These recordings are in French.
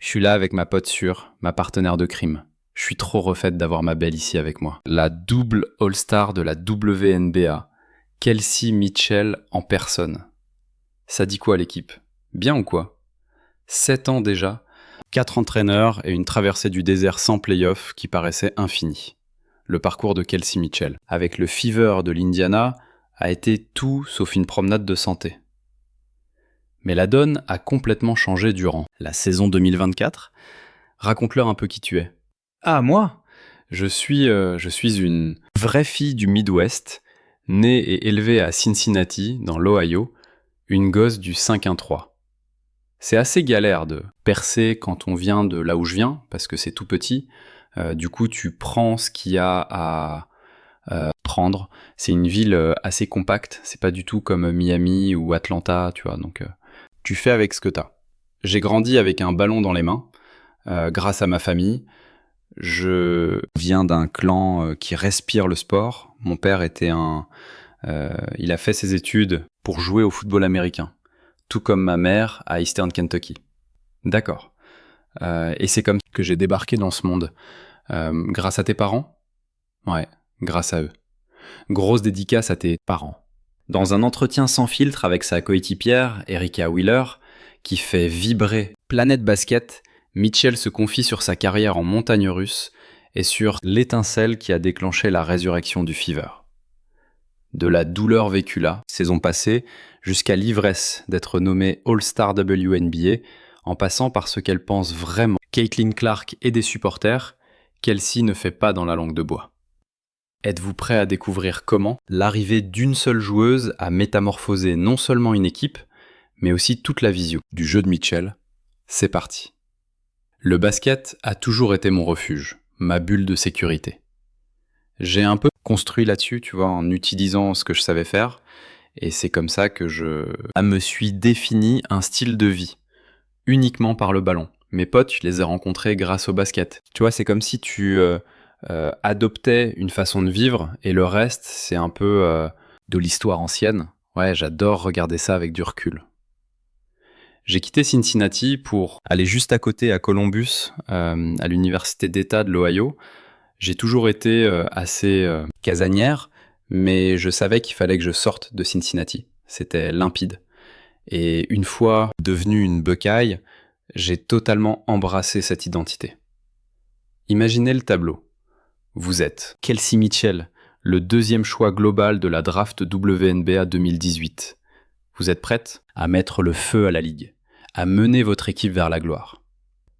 Je suis là avec ma pote sûre, ma partenaire de crime. Je suis trop refaite d'avoir ma belle ici avec moi. La double All-Star de la WNBA, Kelsey Mitchell en personne. Ça dit quoi l'équipe? Bien ou quoi? 7 ans déjà, 4 entraîneurs et une traversée du désert sans play-off qui paraissait infinie. Le parcours de Kelsey Mitchell, avec le Fever de l'Indiana, a été tout sauf une promenade de santé. Mais la donne a complètement changé durant la saison 2024. Raconte-leur un peu qui tu es. Ah, moi? Je suis une vraie fille du Midwest, née et élevée à Cincinnati, dans l'Ohio, une gosse du 5-1-3. C'est assez galère de percer quand on vient de là où je viens, parce que c'est tout petit. Du coup, tu prends ce qu'il y a à prendre. C'est une ville assez compacte, c'est pas du tout comme Miami ou Atlanta, tu vois, donc tu fais avec ce que t'as. J'ai grandi avec un ballon dans les mains, grâce à ma famille. Je viens d'un clan qui respire le sport. Mon père était il a fait ses études pour jouer au football américain, tout comme ma mère à Eastern Kentucky. D'accord. Et c'est comme ça que j'ai débarqué dans ce monde. Grâce à tes parents? Ouais, grâce à eux. Grosse dédicace à tes parents. Dans un entretien sans filtre avec sa coéquipière, Erica Wheeler, qui fait vibrer Planète Basket, Mitchell se confie sur sa carrière en montagne russe et sur l'étincelle qui a déclenché la résurrection du Fever. De la douleur vécue là, saison passée, jusqu'à l'ivresse d'être nommée All-Star WNBA, en passant par ce qu'elle pense vraiment. Caitlin Clark et des supporters, Kelsey ne fait pas dans la langue de bois. Êtes-vous prêt à découvrir comment l'arrivée d'une seule joueuse a métamorphosé non seulement une équipe, mais aussi toute la vision du jeu de Mitchell? C'est parti. Le basket a toujours été mon refuge, ma bulle de sécurité. J'ai un peu construit là-dessus, tu vois, en utilisant ce que je savais faire, et c'est comme ça que je me suis défini un style de vie, uniquement par le ballon. Mes potes, je les ai rencontrés grâce au basket. Tu vois, c'est comme si tu adoptais une façon de vivre, et le reste, c'est un peu de l'histoire ancienne. Ouais, j'adore regarder ça avec du recul. J'ai quitté Cincinnati pour aller juste à côté à Columbus, à l'université d'État de l'Ohio. J'ai toujours été assez casanière, mais je savais qu'il fallait que je sorte de Cincinnati. C'était limpide. Et une fois devenue une Buckeye, j'ai totalement embrassé cette identité. Imaginez le tableau. Vous êtes Kelsey Mitchell, le 2e choix global de la draft WNBA 2018. Vous êtes prête à mettre le feu à la ligue, à mener votre équipe vers la gloire.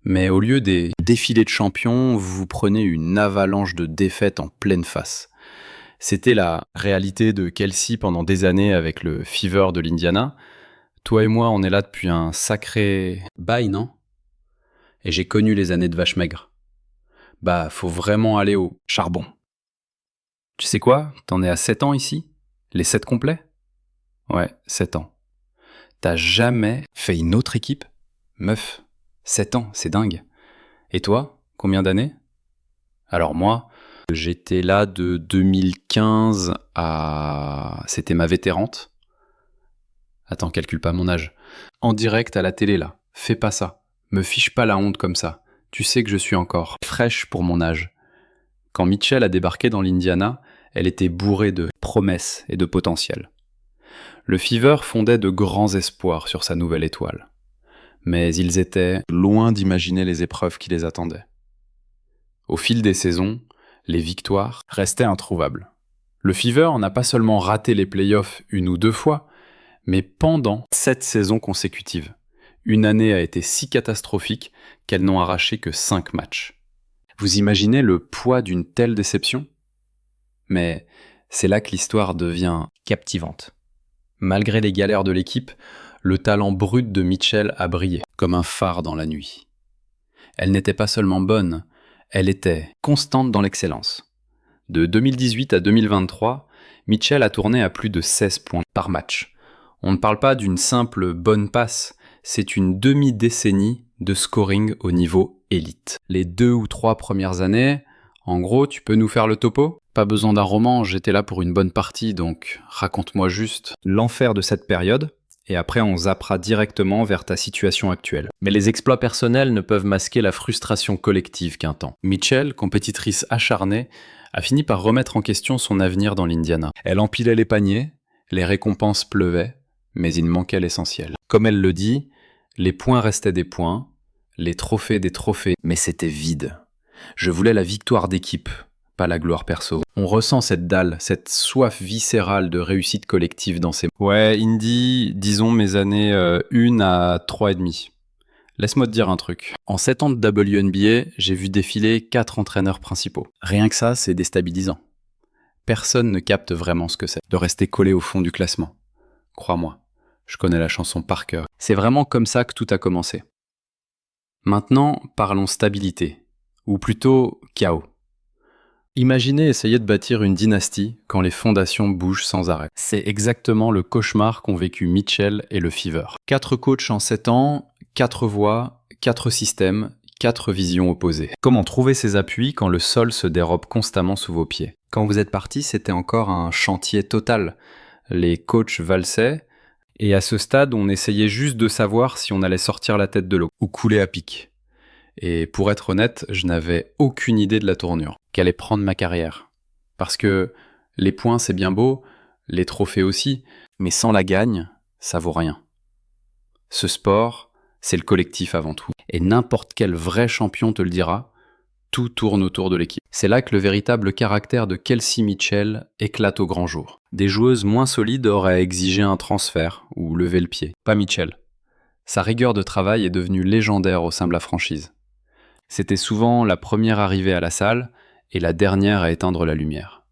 Mais au lieu des défilés de champions, vous prenez une avalanche de défaites en pleine face. C'était la réalité de Kelsey pendant des années avec le Fever de l'Indiana. Toi et moi, on est là depuis un sacré bail, non? Et j'ai connu les années de vache maigre. Bah, faut vraiment aller au charbon. Tu sais quoi? T'en es à 7 ans ici? Les 7 complets? Ouais, 7 ans. T'as jamais fait une autre équipe? Meuf, 7 ans, c'est dingue. Et toi, combien d'années? Alors moi, j'étais là de 2015 à... C'était ma vétérante. Attends, calcule pas mon âge. En direct à la télé là, fais pas ça. Me fiche pas la honte comme ça. Tu sais que je suis encore fraîche pour mon âge. Quand Mitchell a débarqué dans l'Indiana, elle était bourrée de promesses et de potentiel. Le Fever fondait de grands espoirs sur sa nouvelle étoile. Mais ils étaient loin d'imaginer les épreuves qui les attendaient. Au fil des saisons, les victoires restaient introuvables. Le Fever n'a pas seulement raté les playoffs 1 ou 2 fois, mais pendant 7 saisons consécutives. Une année a été si catastrophique qu'elles n'ont arraché que 5 matchs. Vous imaginez le poids d'une telle déception? Mais c'est là que l'histoire devient captivante. Malgré les galères de l'équipe, le talent brut de Mitchell a brillé, comme un phare dans la nuit. Elle n'était pas seulement bonne, elle était constante dans l'excellence. De 2018 à 2023, Mitchell a tourné à plus de 16 points par match. On ne parle pas d'une simple bonne passe, c'est une demi-décennie de scoring au niveau élite. Les 2 ou 3 premières années, en gros, tu peux nous faire le topo? Pas besoin d'un roman, j'étais là pour une bonne partie, donc raconte-moi juste l'enfer de cette période, et après on zappera directement vers ta situation actuelle. Mais les exploits personnels ne peuvent masquer la frustration collective qu'un temps. Mitchell, compétitrice acharnée, a fini par remettre en question son avenir dans l'Indiana. Elle empilait les paniers, les récompenses pleuvaient, mais il manquait l'essentiel. Comme elle le dit, les points restaient des points, les trophées des trophées, mais c'était vide. Je voulais la victoire d'équipe, pas la gloire perso. On ressent cette dalle, cette soif viscérale de réussite collective dans ces... Ouais, Indy, disons mes années 1 à 3 et demi. Laisse-moi te dire un truc. En 7 ans de WNBA, j'ai vu défiler 4 entraîneurs principaux. Rien que ça, c'est déstabilisant. Personne ne capte vraiment ce que c'est, de rester collé au fond du classement. Crois-moi, je connais la chanson par cœur. C'est vraiment comme ça que tout a commencé. Maintenant, parlons stabilité, ou plutôt chaos. Imaginez essayer de bâtir une dynastie quand les fondations bougent sans arrêt. C'est exactement le cauchemar qu'ont vécu Mitchell et le Fever. 4 coachs en 7 ans, 4 voix, 4 systèmes, 4 visions opposées. Comment trouver ses appuis quand le sol se dérobe constamment sous vos pieds? Quand vous êtes parti, c'était encore un chantier total. Les coachs valsaient, et à ce stade, on essayait juste de savoir si on allait sortir la tête de l'eau ou couler à pic. Et pour être honnête, je n'avais aucune idée de la tournure qu'allait prendre ma carrière. Parce que les points, c'est bien beau, les trophées aussi, mais sans la gagne, ça vaut rien. Ce sport, c'est le collectif avant tout. Et n'importe quel vrai champion te le dira, tout tourne autour de l'équipe. C'est là que le véritable caractère de Kelsey Mitchell éclate au grand jour. Des joueuses moins solides auraient exigé un transfert ou levé le pied. Pas Mitchell. Sa rigueur de travail est devenue légendaire au sein de la franchise. C'était souvent la première arrivée à la salle et la dernière à éteindre la lumière.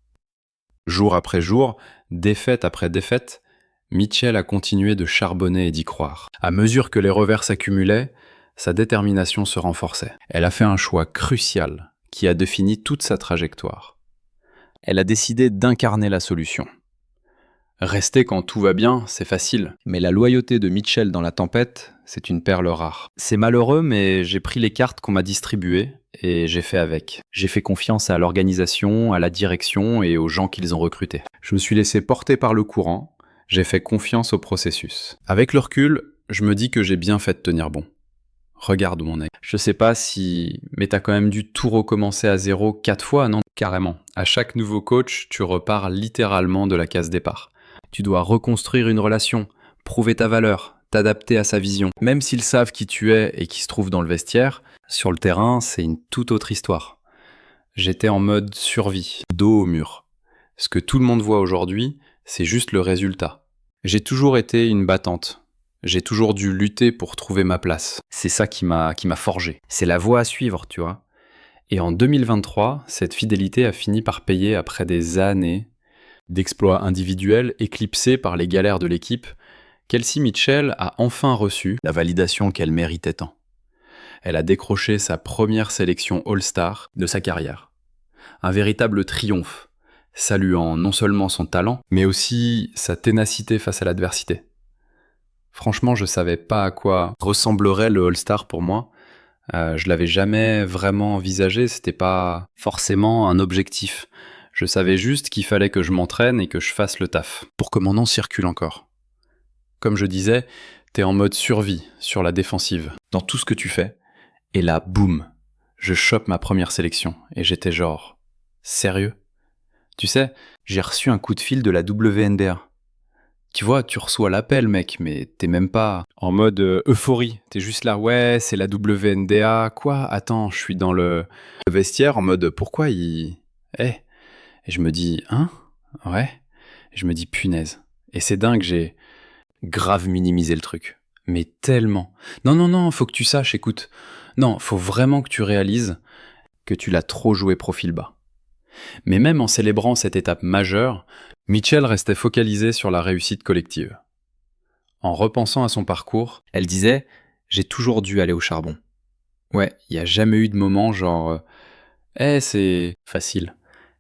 Jour après jour, défaite après défaite, Mitchell a continué de charbonner et d'y croire. À mesure que les revers s'accumulaient, sa détermination se renforçait. Elle a fait un choix crucial qui a défini toute sa trajectoire. Elle a décidé d'incarner la solution. Rester quand tout va bien, c'est facile. Mais la loyauté de Mitchell dans la tempête, c'est une perle rare. C'est malheureux, mais j'ai pris les cartes qu'on m'a distribuées et j'ai fait avec. J'ai fait confiance à l'organisation, à la direction et aux gens qu'ils ont recrutés. Je me suis laissé porter par le courant, j'ai fait confiance au processus. Avec le recul, je me dis que j'ai bien fait de tenir bon. Regarde où on est. Je sais pas si... Mais t'as quand même dû tout recommencer à zéro 4 fois, non? Carrément. À chaque nouveau coach, tu repars littéralement de la case départ. Tu dois reconstruire une relation, prouver ta valeur, t'adapter à sa vision. Même s'ils savent qui tu es et qui se trouve dans le vestiaire, sur le terrain, c'est une toute autre histoire. J'étais en mode survie, dos au mur. Ce que tout le monde voit aujourd'hui, c'est juste le résultat. J'ai toujours été une battante. J'ai toujours dû lutter pour trouver ma place. C'est ça qui m'a forgé. C'est la voie à suivre, tu vois. Et en 2023, cette fidélité a fini par payer après des années d'exploits individuels éclipsés par les galères de l'équipe. Kelsey Mitchell a enfin reçu la validation qu'elle méritait tant. Elle a décroché sa première sélection All-Star de sa carrière. Un véritable triomphe, saluant non seulement son talent, mais aussi sa ténacité face à l'adversité. Franchement, je savais pas à quoi ressemblerait le All-Star pour moi. Je l'avais jamais vraiment envisagé, c'était pas forcément un objectif. Je savais juste qu'il fallait que je m'entraîne et que je fasse le taf, pour que mon nom circule encore. Comme je disais, t'es en mode survie, sur la défensive, dans tout ce que tu fais. Et là, boum, je chope ma première sélection, et j'étais genre, sérieux? Tu sais, j'ai reçu un coup de fil de la WNBA. Tu vois, tu reçois l'appel, mec, mais t'es même pas en mode euphorie. T'es juste là, ouais, c'est la WNBA, quoi? Attends, je suis dans le vestiaire en mode, pourquoi il... Et je me dis, hein? Ouais. Et je me dis, punaise. Et c'est dingue, j'ai grave minimisé le truc. Mais tellement. Non, faut que tu saches, écoute. Non, faut vraiment que tu réalises que tu l'as trop joué profil bas. Mais même en célébrant cette étape majeure, Mitchell restait focalisée sur la réussite collective. En repensant à son parcours, elle disait « J'ai toujours dû aller au charbon. » Ouais, il n'y a jamais eu de moment genre « c'est facile.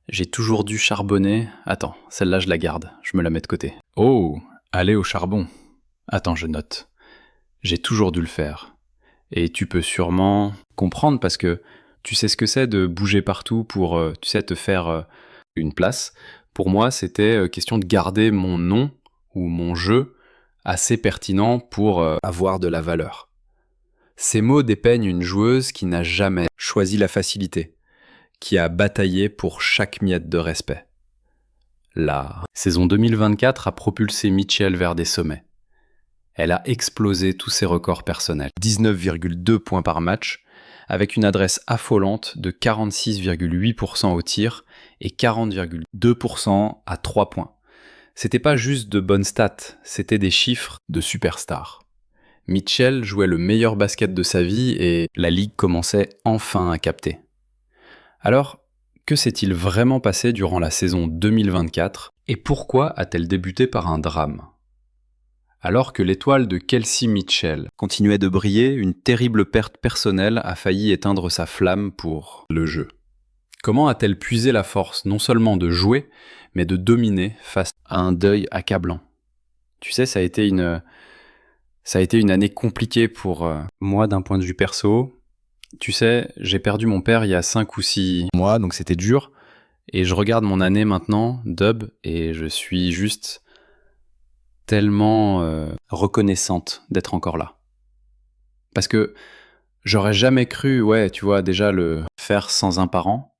J'ai toujours dû charbonner. Attends, celle-là je la garde, je me la mets de côté. » Oh, aller au charbon. Attends, je note. J'ai toujours dû le faire. Et tu peux sûrement comprendre parce que tu sais ce que c'est de bouger partout pour, tu sais, te faire une place. Pour moi, c'était question de garder mon nom ou mon jeu assez pertinent pour avoir de la valeur. Ces mots dépeignent une joueuse qui n'a jamais choisi la facilité, qui a bataillé pour chaque miette de respect. La saison 2024 a propulsé Mitchell vers des sommets. Elle a explosé tous ses records personnels. 19,2 points par match, avec une adresse affolante de 46,8% au tir et 40,2% à 3 points. C'était pas juste de bonnes stats, c'était des chiffres de superstar. Mitchell jouait le meilleur basket de sa vie et la ligue commençait enfin à capter. Alors, que s'est-il vraiment passé durant la saison 2024 et pourquoi a-t-elle débuté par un drame ? Alors que l'étoile de Kelsey Mitchell continuait de briller, une terrible perte personnelle a failli éteindre sa flamme pour le jeu. Comment a-t-elle puisé la force non seulement de jouer, mais de dominer face à un deuil accablant ? Tu sais, ça a été une année compliquée pour moi d'un point de vue perso. Tu sais, j'ai perdu mon père il y a 5 ou 6 mois, donc c'était dur. Et je regarde mon année maintenant, dub, et je suis juste tellement reconnaissante d'être encore là. Parce que j'aurais jamais cru, tu vois, déjà le faire sans un parent.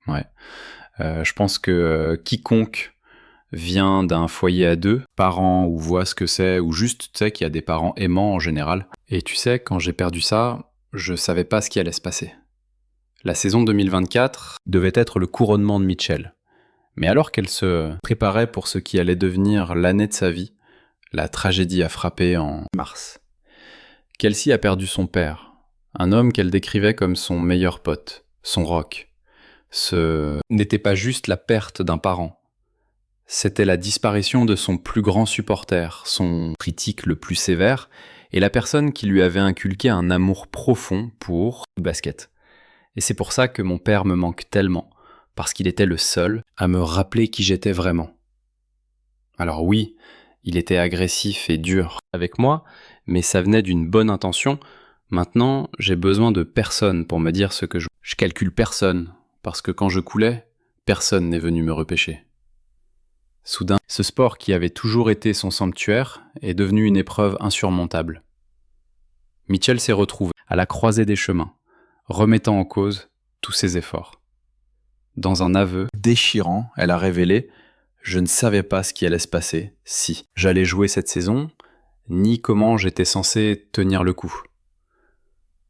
Je pense que quiconque vient d'un foyer à 2 parents ou voit ce que c'est, ou juste, tu sais, qu'il y a des parents aimants en général. Et tu sais, quand j'ai perdu ça, je savais pas ce qui allait se passer. La saison 2024 devait être le couronnement de Mitchell. Mais alors qu'elle se préparait pour ce qui allait devenir l'année de sa vie, la tragédie a frappé en mars. Kelsey a perdu son père, un homme qu'elle décrivait comme son meilleur pote, son rock. Ce n'était pas juste la perte d'un parent, c'était la disparition de son plus grand supporter, son critique le plus sévère, et la personne qui lui avait inculqué un amour profond pour le basket. Et c'est pour ça que mon père me manque tellement, parce qu'il était le seul à me rappeler qui j'étais vraiment. Alors oui, il était agressif et dur avec moi, mais ça venait d'une bonne intention. Maintenant, j'ai besoin de personne pour me dire ce que je calcule personne, parce que quand je coulais, personne n'est venu me repêcher. Soudain, ce sport qui avait toujours été son sanctuaire est devenu une épreuve insurmontable. Mitchell s'est retrouvé à la croisée des chemins, remettant en cause tous ses efforts. Dans un aveu déchirant, elle a révélé « Je ne savais pas ce qui allait se passer si j'allais jouer cette saison, ni comment j'étais censé tenir le coup. »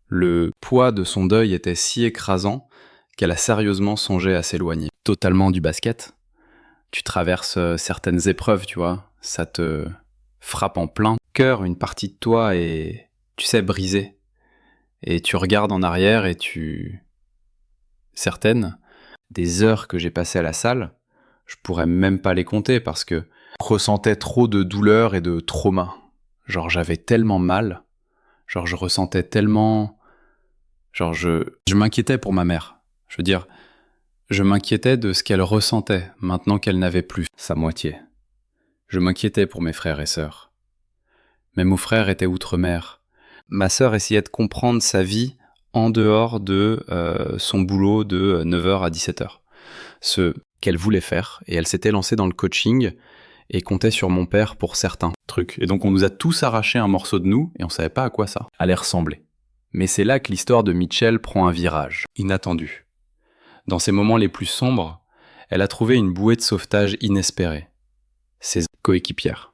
Le poids de son deuil était si écrasant qu'elle a sérieusement songé à s'éloigner totalement du basket. Tu traverses certaines épreuves, tu vois, ça te frappe en plein cœur, une partie de toi est, tu sais, brisée. Et tu regardes en arrière et certaines des heures que j'ai passées à la salle, je pourrais même pas les compter parce que je ressentais trop de douleur et de trauma. Genre j'avais tellement mal, genre je ressentais tellement... Genre je m'inquiétais pour ma mère. Je veux dire, je m'inquiétais de ce qu'elle ressentait maintenant qu'elle n'avait plus sa moitié. Je m'inquiétais pour mes frères et sœurs. Mais mon frère était outre-mer. Ma sœur essayait de comprendre sa vie en dehors de son boulot de 9h à 17h. Ce qu'elle voulait faire, et elle s'était lancée dans le coaching et comptait sur mon père pour certains trucs. Et donc on nous a tous arraché un morceau de nous et on savait pas à quoi ça allait ressembler. Mais c'est là que l'histoire de Mitchell prend un virage inattendu. Dans ses moments les plus sombres, elle a trouvé une bouée de sauvetage inespérée. Ses coéquipières.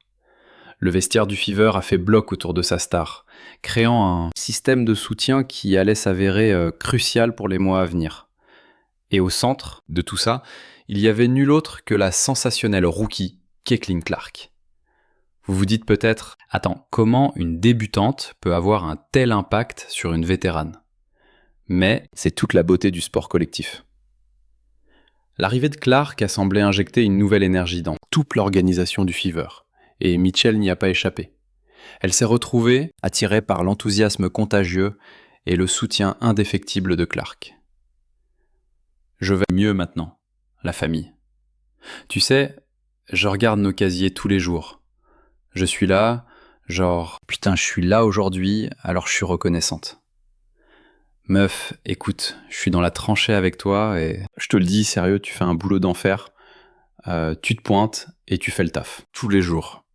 Le vestiaire du Fever a fait bloc autour de sa star, créant un système de soutien qui allait s'avérer crucial pour les mois à venir. Et au centre de tout ça, il y avait nul autre que la sensationnelle rookie Caitlin Clark. Vous vous dites peut-être, attends, comment une débutante peut avoir un tel impact sur une vétérane ? Mais c'est toute la beauté du sport collectif. L'arrivée de Clark a semblé injecter une nouvelle énergie dans toute l'organisation du Fever, et Mitchell n'y a pas échappé. Elle s'est retrouvée attirée par l'enthousiasme contagieux et le soutien indéfectible de Clark. Je vais mieux maintenant, la famille. Tu sais, je regarde nos casiers tous les jours. Je suis là, genre, putain, je suis là aujourd'hui, alors je suis reconnaissante. Meuf, écoute, je suis dans la tranchée avec toi et je te le dis, sérieux, tu fais un boulot d'enfer. Tu te pointes et tu fais le taf, tous les jours.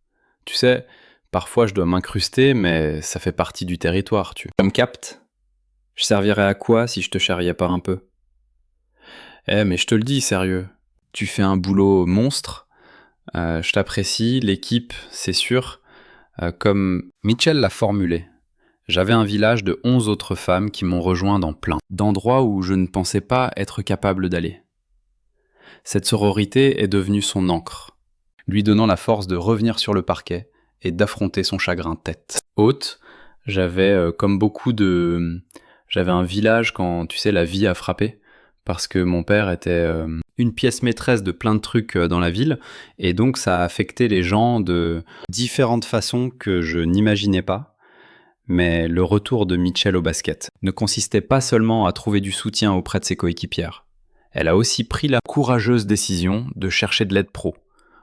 Tu sais, Parfois je dois m'incruster, mais ça fait partie du territoire, tu. Ça me capte. Je servirais à quoi si je te charriais pas un peu? Mais je te le dis, sérieux. Tu fais un boulot monstre. Je t'apprécie, l'équipe, c'est sûr. Comme Mitchell l'a formulé. J'avais un village de 11 autres femmes qui m'ont rejoint dans plein d'endroits où je ne pensais pas être capable d'aller. Cette sororité est devenue son ancre, lui donnant la force de revenir sur le parquet et d'affronter son chagrin tête haute. J'avais j'avais un village quand, tu sais, la vie a frappé, parce que mon père était une pièce maîtresse de plein de trucs dans la ville, et donc ça a affecté les gens de différentes façons que je n'imaginais pas. Mais le retour de Mitchell au basket ne consistait pas seulement à trouver du soutien auprès de ses coéquipières. Elle a aussi pris la courageuse décision de chercher de l'aide pro,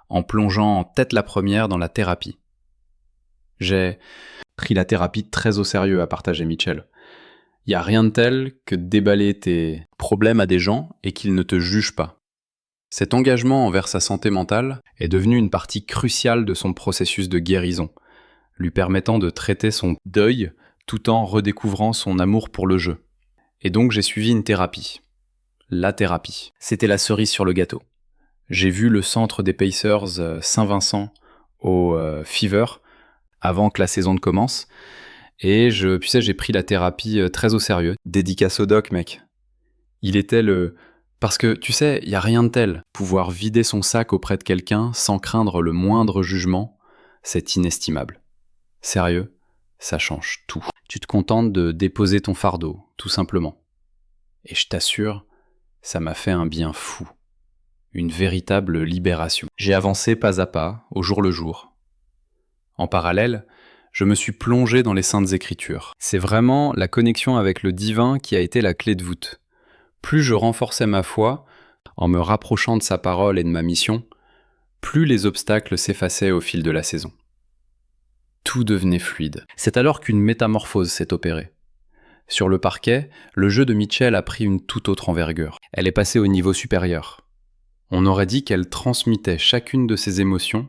en plongeant en tête la première dans la thérapie. J'ai pris la thérapie très au sérieux, a partagé Mitchell. Il n'y a rien de tel que de déballer tes problèmes à des gens et qu'ils ne te jugent pas. Cet engagement envers sa santé mentale est devenu une partie cruciale de son processus de guérison, lui permettant de traiter son deuil tout en redécouvrant son amour pour le jeu. Et donc j'ai suivi une thérapie. La thérapie. C'était la cerise sur le gâteau. J'ai vu le centre des Pacers Saint-Vincent au Fever avant que la saison ne commence, et j'ai pris la thérapie très au sérieux. Dédicace au doc, mec. Il était Parce que, tu sais, il n'y a rien de tel. Pouvoir vider son sac auprès de quelqu'un sans craindre le moindre jugement, c'est inestimable. Sérieux, ça change tout. Tu te contentes de déposer ton fardeau, tout simplement. Et je t'assure, ça m'a fait un bien fou. Une véritable libération. J'ai avancé pas à pas, au jour le jour. En parallèle, je me suis plongé dans les Saintes Écritures. C'est vraiment la connexion avec le divin qui a été la clé de voûte. Plus je renforçais ma foi, en me rapprochant de sa parole et de ma mission, plus les obstacles s'effaçaient au fil de la saison. Tout devenait fluide. C'est alors qu'une métamorphose s'est opérée. Sur le parquet, le jeu de Mitchell a pris une toute autre envergure. Elle est passée au niveau supérieur. On aurait dit qu'elle transmettait chacune de ses émotions,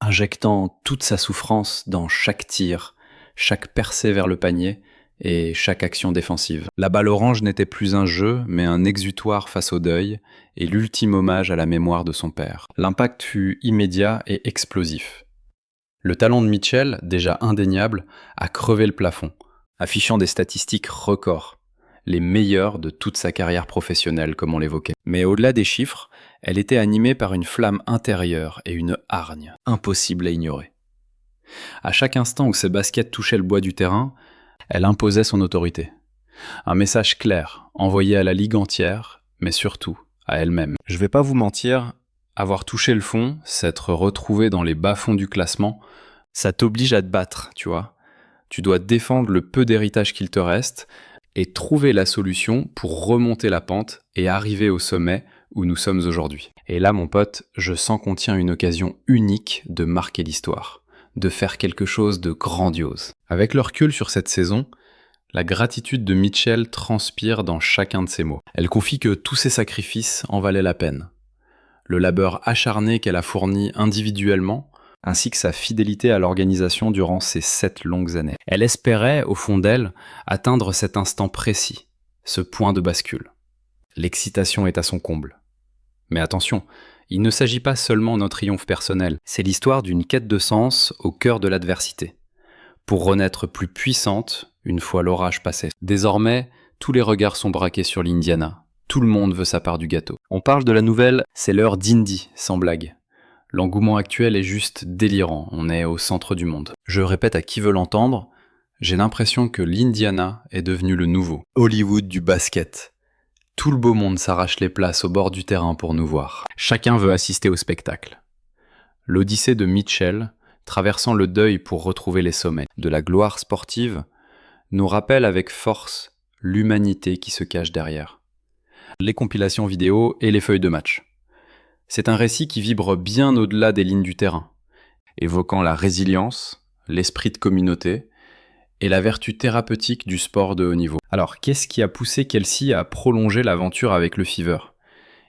injectant toute sa souffrance dans chaque tir, chaque percée vers le panier et chaque action défensive. La balle orange n'était plus un jeu, mais un exutoire face au deuil et l'ultime hommage à la mémoire de son père. L'impact fut immédiat et explosif. Le talent de Mitchell, déjà indéniable, a crevé le plafond, affichant des statistiques records, les meilleures de toute sa carrière professionnelle, comme on l'évoquait. Mais au-delà des chiffres, elle était animée par une flamme intérieure et une hargne, impossible à ignorer. À chaque instant où ses baskets touchaient le bois du terrain, elle imposait son autorité. Un message clair, envoyé à la ligue entière, mais surtout à elle-même. Je vais pas vous mentir, avoir touché le fond, s'être retrouvé dans les bas-fonds du classement, ça t'oblige à te battre, tu vois. Tu dois défendre le peu d'héritage qu'il te reste et trouver la solution pour remonter la pente et arriver au sommet où nous sommes aujourd'hui. Et là, mon pote, je sens qu'on tient une occasion unique de marquer l'histoire, de faire quelque chose de grandiose. Avec le recul sur cette saison, la gratitude de Mitchell transpire dans chacun de ses mots. Elle confie que tous ses sacrifices en valaient la peine. Le labeur acharné qu'elle a fourni individuellement, ainsi que sa fidélité à l'organisation durant ces 7 longues années. Elle espérait, au fond d'elle, atteindre cet instant précis, ce point de bascule. L'excitation est à son comble. Mais attention, il ne s'agit pas seulement d'un triomphe personnel, c'est l'histoire d'une quête de sens au cœur de l'adversité, pour renaître plus puissante une fois l'orage passé. Désormais, tous les regards sont braqués sur l'Indiana. Tout le monde veut sa part du gâteau. On parle de la nouvelle, c'est l'heure d'Indy, sans blague. L'engouement actuel est juste délirant, on est au centre du monde. Je répète à qui veut l'entendre, j'ai l'impression que l'Indiana est devenu le nouveau Hollywood du basket. Tout le beau monde s'arrache les places au bord du terrain pour nous voir. Chacun veut assister au spectacle. L'odyssée de Mitchell, traversant le deuil pour retrouver les sommets de la gloire sportive, nous rappelle avec force l'humanité qui se cache derrière. Les compilations vidéo et les feuilles de match. C'est un récit qui vibre bien au-delà des lignes du terrain, évoquant la résilience, l'esprit de communauté et la vertu thérapeutique du sport de haut niveau. Alors, qu'est-ce qui a poussé Kelsey à prolonger l'aventure avec le Fever?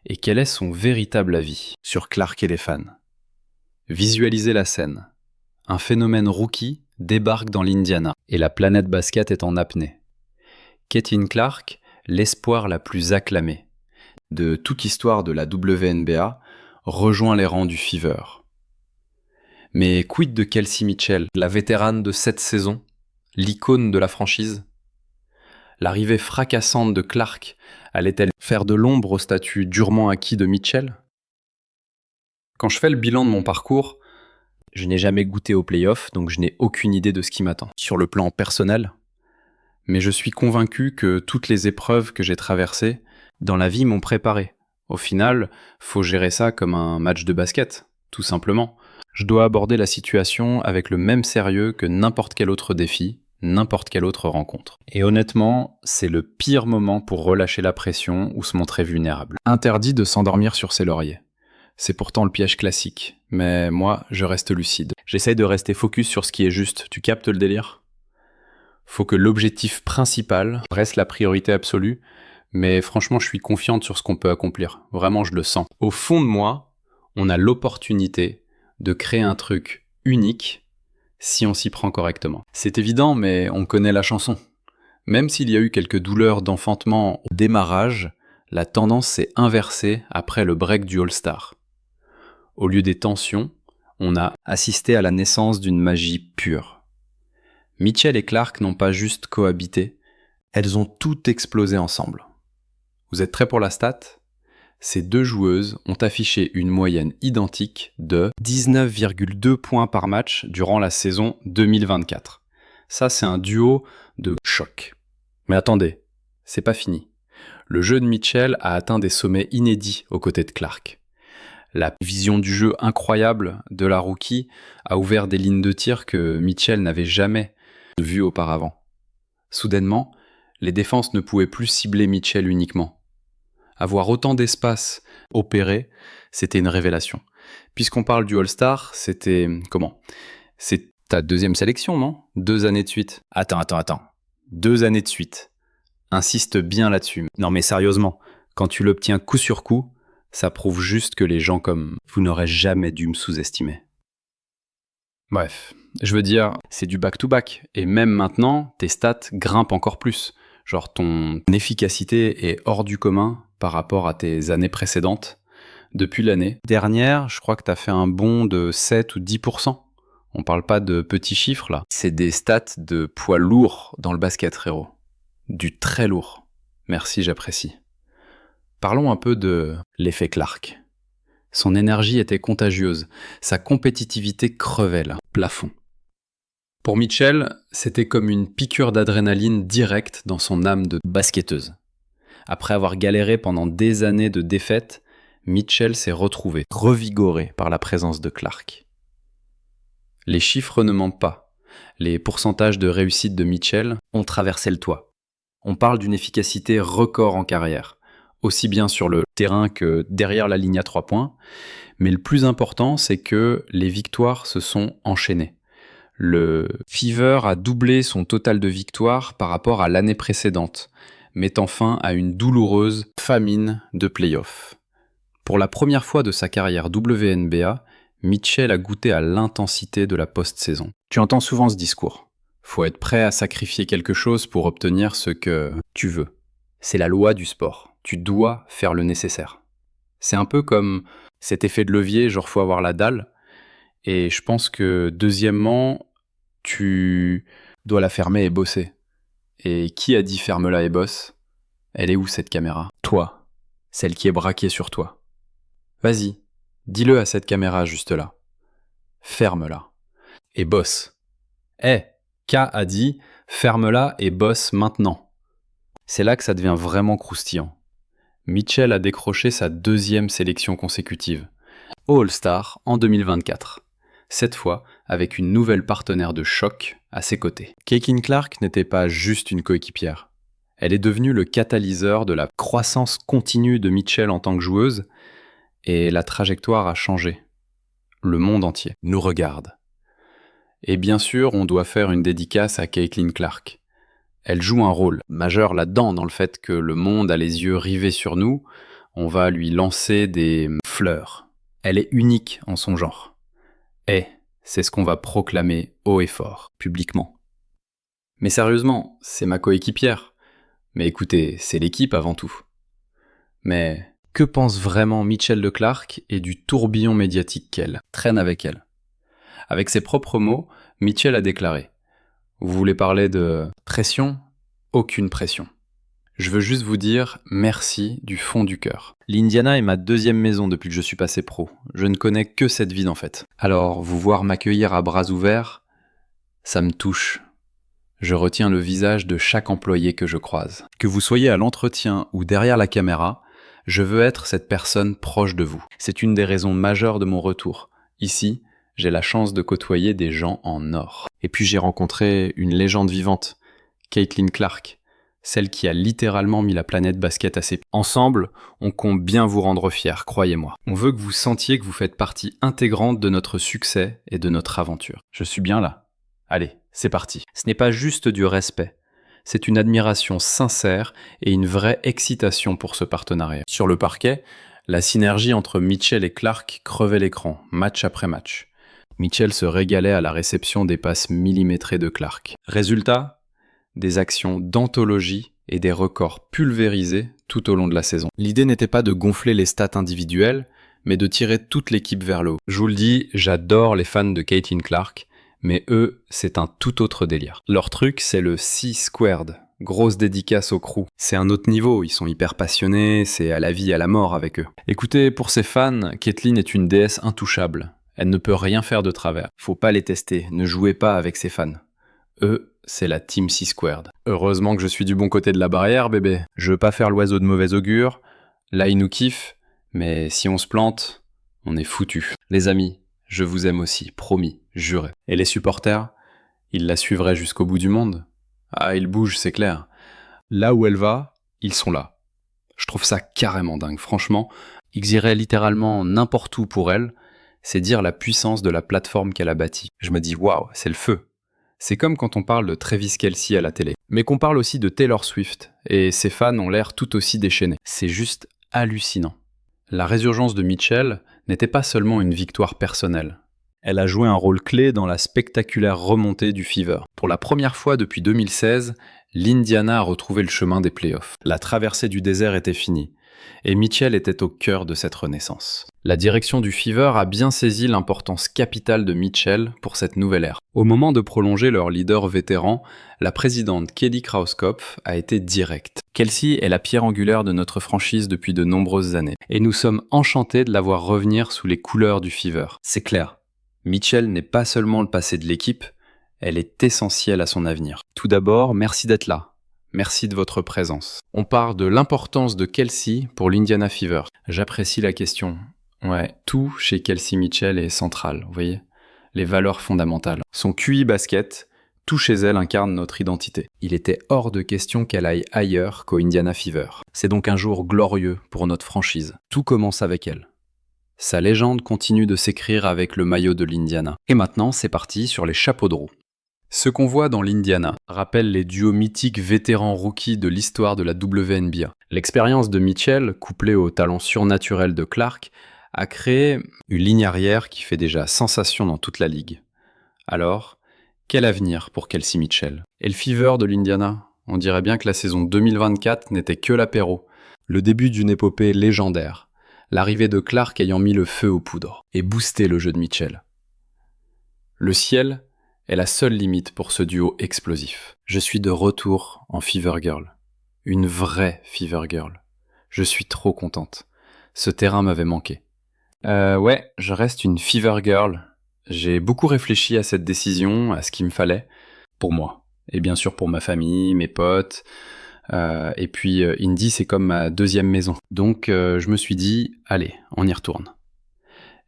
Et quel est son véritable avis sur Clark et les fans? Visualisez la scène. un phénomène rookie débarque dans l'Indiana et la planète basket est en apnée. Caitlin Clark, l'espoir la plus acclamée de toute histoire de la WNBA, rejoint les rangs du Fever. Mais quid de Kelsey Mitchell, la vétérane de 7 saisons, l'icône de la franchise? L'arrivée fracassante de Clark allait-elle faire de l'ombre au statut durement acquis de Mitchell? Quand je fais le bilan de mon parcours, je n'ai jamais goûté aux playoffs, donc je n'ai aucune idée de ce qui m'attend. Sur le plan personnel, mais je suis convaincu que toutes les épreuves que j'ai traversées dans la vie m'ont préparé. Au final, faut gérer ça comme un match de basket, tout simplement. Je dois aborder la situation avec le même sérieux que n'importe quel autre défi, n'importe quelle autre rencontre. Et honnêtement, c'est le pire moment pour relâcher la pression ou se montrer vulnérable. Interdit de s'endormir sur ses lauriers. C'est pourtant le piège classique, mais moi, je reste lucide. J'essaye de rester focus sur ce qui est juste, tu captes le délire? Faut que l'objectif principal reste la priorité absolue, mais franchement, je suis confiante sur ce qu'on peut accomplir. Vraiment, je le sens. Au fond de moi, on a l'opportunité de créer un truc unique si on s'y prend correctement. C'est évident, mais on connaît la chanson. Même s'il y a eu quelques douleurs d'enfantement au démarrage, la tendance s'est inversée après le break du All-Star. Au lieu des tensions, on a assisté à la naissance d'une magie pure. Mitchell et Clark n'ont pas juste cohabité, elles ont tout explosé ensemble. Vous êtes prêts pour la stat? Ces deux joueuses ont affiché une moyenne identique de 19,2 points par match durant la saison 2024. Ça, c'est un duo de choc. Mais attendez, c'est pas fini. Le jeu de Mitchell a atteint des sommets inédits aux côtés de Clark. La vision du jeu incroyable de la rookie a ouvert des lignes de tir que Mitchell n'avait jamais vues auparavant. Soudainement, les défenses ne pouvaient plus cibler Mitchell uniquement. Avoir autant d'espace opéré, c'était une révélation. Puisqu'on parle du All-Star, c'était... comment? C'est ta deuxième sélection, non? 2 années de suite. Attends. 2 années de suite. Insiste bien là-dessus. Non mais sérieusement, quand tu l'obtiens coup sur coup, ça prouve juste que les gens comme vous n'auraient jamais dû me sous-estimer. Bref, je veux dire, c'est du back-to-back. Et même maintenant, tes stats grimpent encore plus. Genre ton efficacité est hors du commun par rapport à tes années précédentes. Depuis l'année dernière, je crois que t'as fait un bond de 7 ou 10%. On parle pas de petits chiffres là. C'est des stats de poids lourd dans le basket, frérot. Du très lourd. Merci, j'apprécie. Parlons un peu de l'effet Clark. Son énergie était contagieuse, sa compétitivité crevait là, plafond. Pour Mitchell, c'était comme une piqûre d'adrénaline directe dans son âme de basketteuse. Après avoir galéré pendant des années de défaites, Mitchell s'est retrouvé, revigoré par la présence de Clark. Les chiffres ne mentent pas. Les pourcentages de réussite de Mitchell ont traversé le toit. On parle d'une efficacité record en carrière, aussi bien sur le terrain que derrière la ligne à 3 points, mais le plus important, c'est que les victoires se sont enchaînées. Le Fever a doublé son total de victoires par rapport à l'année précédente, mettant fin à une douloureuse famine de play-off. Pour la première fois de sa carrière WNBA, Mitchell a goûté à l'intensité de la post-saison. Tu entends souvent ce discours. Faut être prêt à sacrifier quelque chose pour obtenir ce que tu veux. C'est la loi du sport. Tu dois faire le nécessaire. C'est un peu comme cet effet de levier, genre faut avoir la dalle. Et je pense que deuxièmement, tu dois la fermer et bosser. Et qui a dit ferme-la et bosse? Elle est où cette caméra? Toi, celle qui est braquée sur toi. Vas-y, dis-le à cette caméra juste là. Ferme-la et bosse. K a dit ferme-la et bosse maintenant. C'est là que ça devient vraiment croustillant. Mitchell a décroché sa 2e sélection consécutive, au All-Star en 2024. Cette fois avec une nouvelle partenaire de choc à ses côtés. Caitlin Clark n'était pas juste une coéquipière. Elle est devenue le catalyseur de la croissance continue de Mitchell en tant que joueuse, et la trajectoire a changé. Le monde entier nous regarde. Et bien sûr, on doit faire une dédicace à Caitlin Clark. Elle joue un rôle majeur là-dedans, dans le fait que le monde a les yeux rivés sur nous, on va lui lancer des fleurs. Elle est unique en son genre. c'est ce qu'on va proclamer haut et fort, publiquement. Mais sérieusement, c'est ma coéquipière. Mais écoutez, c'est l'équipe avant tout. Mais que pense vraiment Michel de Clark et du tourbillon médiatique qu'elle traîne avec elle? Avec ses propres mots, Michel a déclaré « Vous voulez parler de pression? Aucune pression. Je veux juste vous dire merci du fond du cœur. L'Indiana est ma deuxième maison depuis que je suis passé pro. Je ne connais que cette ville en fait. Alors, vous voir m'accueillir à bras ouverts, ça me touche. Je retiens le visage de chaque employé que je croise. Que vous soyez à l'entretien ou derrière la caméra, je veux être cette personne proche de vous. C'est une des raisons majeures de mon retour. Ici, j'ai la chance de côtoyer des gens en or. Et puis j'ai rencontré une légende vivante, Caitlin Clark, celle qui a littéralement mis la planète basket à ses pieds. Ensemble, on compte bien vous rendre fiers, croyez-moi. On veut que vous sentiez que vous faites partie intégrante de notre succès et de notre aventure. Je suis bien là. Allez, c'est parti. Ce n'est pas juste du respect. C'est une admiration sincère et une vraie excitation pour ce partenariat. Sur le parquet, la synergie entre Mitchell et Clark crevait l'écran, match après match. Mitchell se régalait à la réception des passes millimétrées de Clark. Résultat, des actions d'anthologie et des records pulvérisés tout au long de la saison. L'idée n'était pas de gonfler les stats individuelles, mais de tirer toute l'équipe vers le haut. Je vous le dis, j'adore les fans de Caitlin Clark, mais eux, c'est un tout autre délire. Leur truc, c'est le C-squared. Grosse dédicace au crew. C'est un autre niveau, ils sont hyper passionnés, c'est à la vie, à la mort avec eux. Écoutez, pour ses fans, Caitlin est une déesse intouchable. Elle ne peut rien faire de travers. Faut pas les tester, ne jouez pas avec ses fans. Eux, c'est la Team C-Squared. Heureusement que je suis du bon côté de la barrière, bébé. Je veux pas faire l'oiseau de mauvais augure. Là, ils nous kiffent, mais si on se plante, on est foutu. Les amis, je vous aime aussi, promis, juré. Et les supporters, ils la suivraient jusqu'au bout du monde. Ah, ils bougent, c'est clair. Là où elle va, ils sont là. Je trouve ça carrément dingue, franchement. Ils iraient littéralement n'importe où pour elle. C'est dire la puissance de la plateforme qu'elle a bâtie. Je me dis, waouh, c'est le feu. C'est comme quand on parle de Travis Kelce à la télé. Mais qu'on parle aussi de Taylor Swift, et ses fans ont l'air tout aussi déchaînés. C'est juste hallucinant. La résurgence de Mitchell n'était pas seulement une victoire personnelle. Elle a joué un rôle clé dans la spectaculaire remontée du Fever. Pour la première fois depuis 2016, l'Indiana a retrouvé le chemin des playoffs. La traversée du désert était finie, et Mitchell était au cœur de cette renaissance. La direction du Fever a bien saisi l'importance capitale de Mitchell pour cette nouvelle ère. Au moment de prolonger leur leader vétéran, la présidente Kelly Krauskopf a été directe. Kelce est la pierre angulaire de notre franchise depuis de nombreuses années, et nous sommes enchantés de la voir revenir sous les couleurs du Fever. C'est clair, Mitchell n'est pas seulement le passé de l'équipe, elle est essentielle à son avenir. Tout d'abord, merci d'être là. Merci de votre présence. On parle de l'importance de Kelce pour l'Indiana Fever. J'apprécie la question. Ouais, tout chez Kelce Mitchell est central, vous voyez ? Les valeurs fondamentales. Son QI basket, tout chez elle incarne notre identité. Il était hors de question qu'elle aille ailleurs qu'au Indiana Fever. C'est donc un jour glorieux pour notre franchise. Tout commence avec elle. Sa légende continue de s'écrire avec le maillot de l'Indiana. Et maintenant, c'est parti sur les chapeaux de roue. Ce qu'on voit dans l'Indiana rappelle les duos mythiques vétérans-rookies de l'histoire de la WNBA. L'expérience de Mitchell, couplée au talent surnaturel de Clark, a créé une ligne arrière qui fait déjà sensation dans toute la ligue. Alors, quel avenir pour Kelce Mitchell? Et le Fever de l'Indiana? On dirait bien que la saison 2024 n'était que l'apéro, le début d'une épopée légendaire, l'arrivée de Clark ayant mis le feu aux poudres et boosté le jeu de Mitchell. Le ciel est la seule limite pour ce duo explosif. Je suis de retour en Fever Girl. Une vraie Fever Girl. Je suis trop contente. Ce terrain m'avait manqué. Ouais, je reste une Fever Girl. J'ai beaucoup réfléchi à cette décision, à ce qu'il me fallait, pour moi. Et bien sûr pour ma famille, mes potes. Et puis Indy, c'est comme ma deuxième maison. Donc je me suis dit, allez, on y retourne.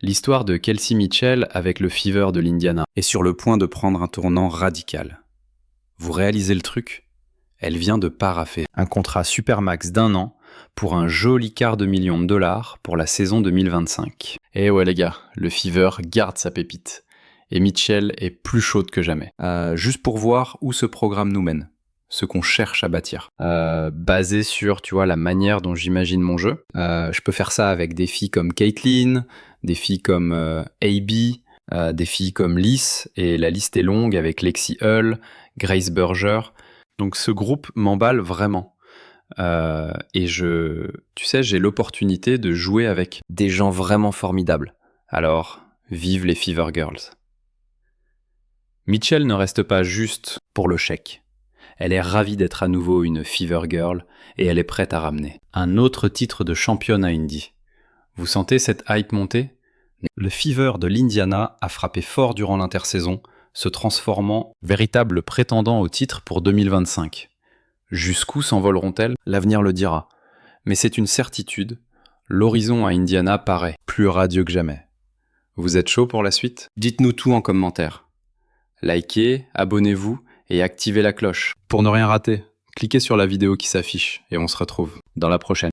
L'histoire de Kelce Mitchell avec le Fever de l'Indiana est sur le point de prendre un tournant radical. Vous réalisez le truc ? Elle vient de paraffer un contrat Supermax d'1 an pour un joli $250 000 pour la saison 2025. Et ouais les gars, le Fever garde sa pépite. Et Mitchell est plus chaude que jamais. Juste pour voir où ce programme nous mène. Ce qu'on cherche à bâtir. Basé sur, tu vois, la manière dont j'imagine mon jeu. Je peux faire ça avec des filles comme Caitlin, des filles comme AB, Des filles comme Lys, et la liste est longue avec Lexi Hull, Grace Berger. Donc ce groupe m'emballe vraiment. Et tu sais, j'ai l'opportunité de jouer avec des gens vraiment formidables. Alors, vive les Fever Girls. Mitchell ne reste pas juste pour le chèque. Elle est ravie d'être à nouveau une Fever Girl et elle est prête à ramener un autre titre de championne à Indy. Vous sentez cette hype monter ? Le Fever de l'Indiana a frappé fort durant l'intersaison, se transformant en véritable prétendant au titre pour 2025. Jusqu'où s'envoleront-elles ? L'avenir le dira. Mais c'est une certitude, l'horizon à Indiana paraît plus radieux que jamais. Vous êtes chaud pour la suite ? Dites-nous tout en commentaire. Likez, abonnez-vous et activez la cloche. Pour ne rien rater, cliquez sur la vidéo qui s'affiche et on se retrouve dans la prochaine.